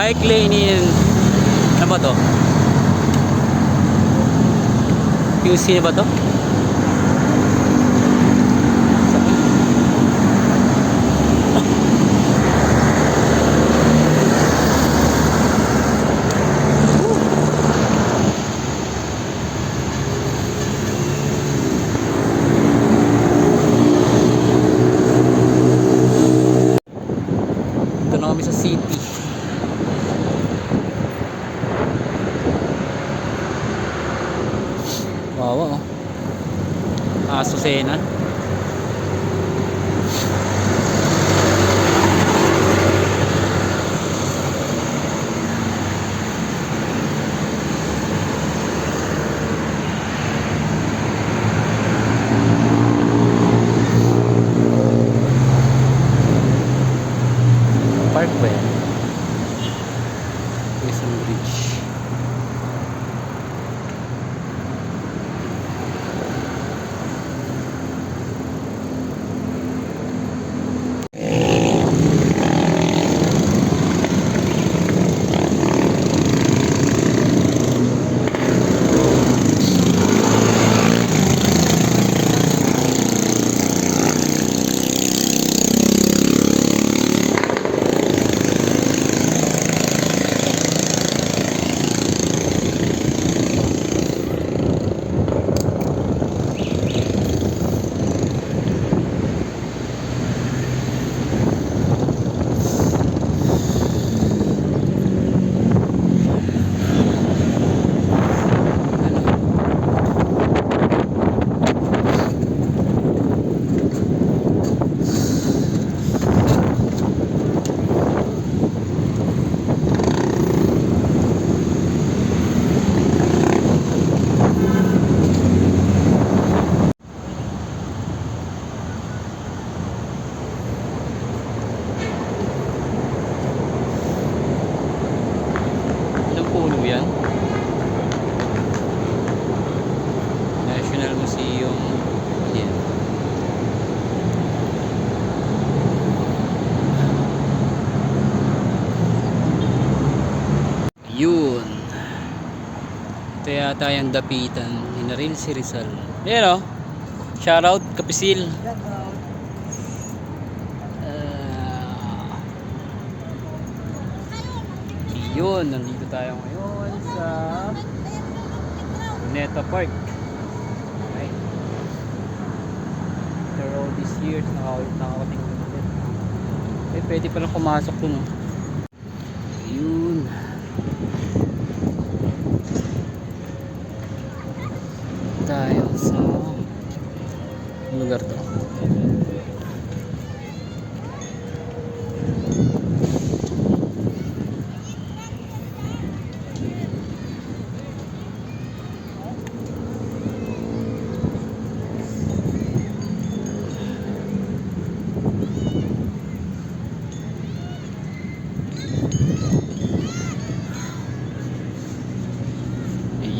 Bike lane in, ano ba to? QC na ba to? Ito na kami sa city. Wow, oh. Asusena. Parkway. Quezon Bridge. Anong puno yan? National Museum. Yan. Yun. Ito yata yung dapitan ni Naril si Rizal. Ayan o. Shoutout Kapisil. Yun, nandito tayo ngayon sa Luneta Park. Okay. The road is here. Nakakating ulit. Eh, pwede palang pumasok dun, oh. Yun. Tayo sa lugar to.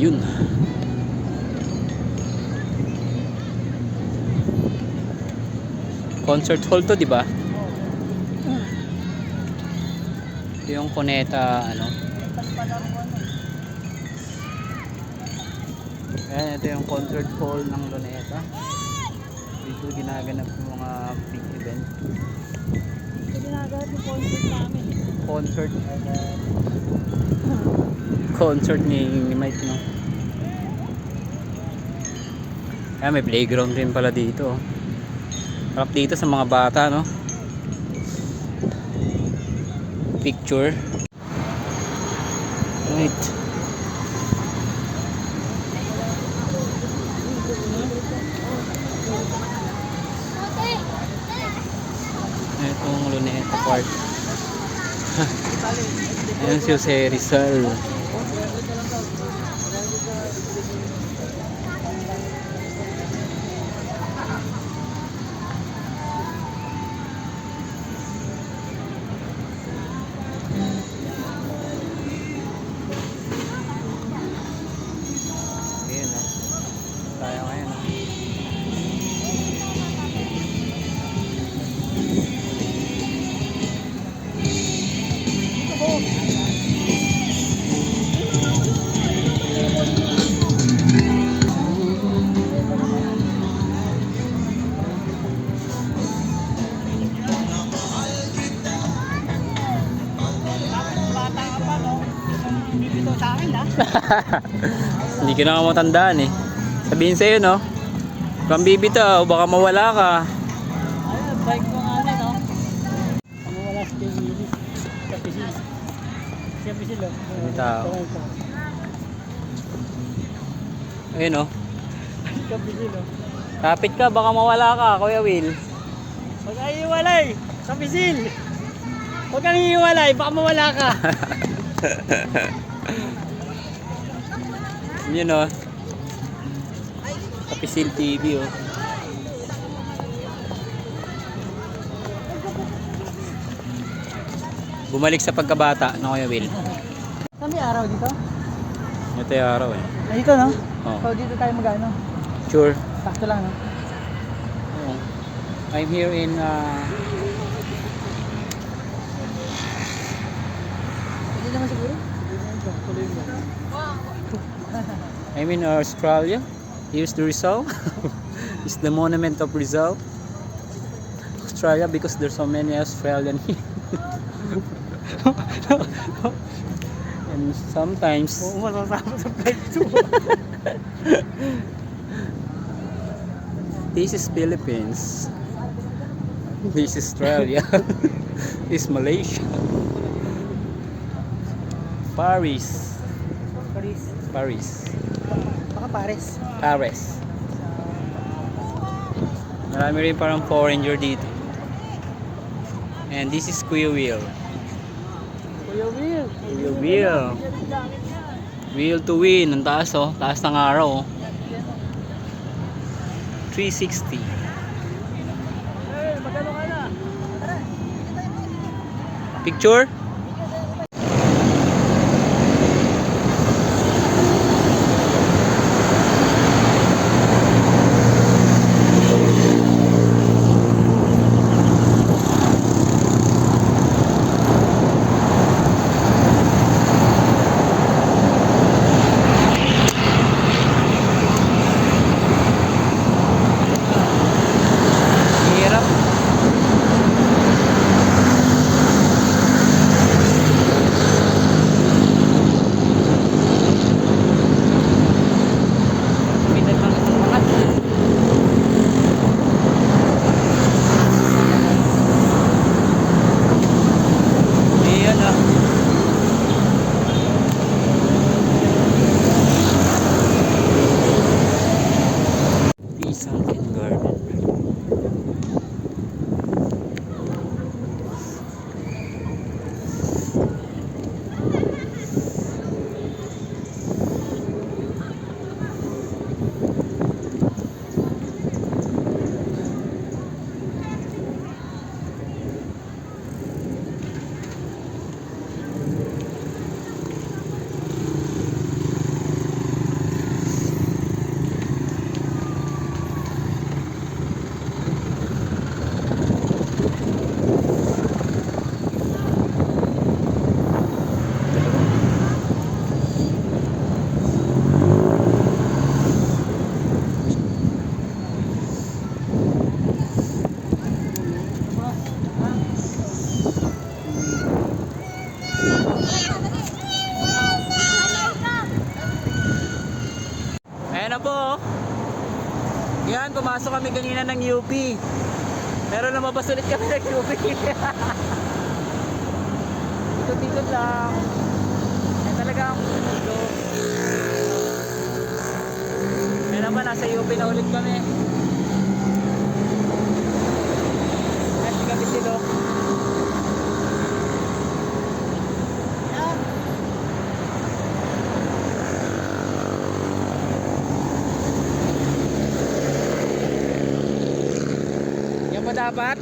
Yun. Concert hall to, di ba? Ito yung Cuneta, ano? Ayan, ito yung concert hall ng Luneta. Dito ginaganap yung mga big event. Ito ginagawa yung concert namin. Concert ni Mike, no? Ayan, may playground rin pala dito. Harap dito sa mga bata, no? Picture. Right. Itong Luneta Park. Ayan si Jose Rizal. Tayo ngayon. Hindi ka na matandaan eh. Sabihin sa'yo, no? Kung bibitaw, baka mawala ka. Ayun, bike ko nga na, no? Ang wala si Jay Willis. Kapisil. Siya pisil, oh. Ang tao. Ayun, no? Kapisil, oh. Kapit ka, baka mawala ka, Kuya Will. Huwag kang iiwalay! Kapisil! Huwag kang iiwalay, baka mawala ka! Yun, no? Kapisil TV, oh. Bumalik sa pagkabata, no, Kuya Will? Saan may araw dito? Ito yung araw, eh. Ay, dito, no? Oh. So, dito tayo mag-ano? Sure. Sakto lang, no? Oo. I'm here in Hindi naman siguro. Tuloy mo. I'm in Australia. Here's the Rizal. It's the monument of Rizal. Australia because there's so many Australian here. And sometimes Oo, masasama sa flight 2. this is Philippines. This is Australia. This is Malaysia. Paris. Paris. Paris. Baka Paris. Paris. Marami rin parang foreigner dito. And this is Kuya Will. Kuya Will. Kuya Will. Will to win. Ang taas, oh. Taas ng araw, oh. 360. Eh, magano ka na? Picture? Hirap. Pinag ng umangat. Ayan, ah. Sunken Garden. Ayan na po, oh. Yan, pumasok kami kanina ng UP. Pero lumabas ulit kami ng UP. Ikot-ikot lang. Yan talaga ang mundo. Yan naman, nasa UP na ulit kami. Yan, si Kapisil, oh. Yan ba dapat?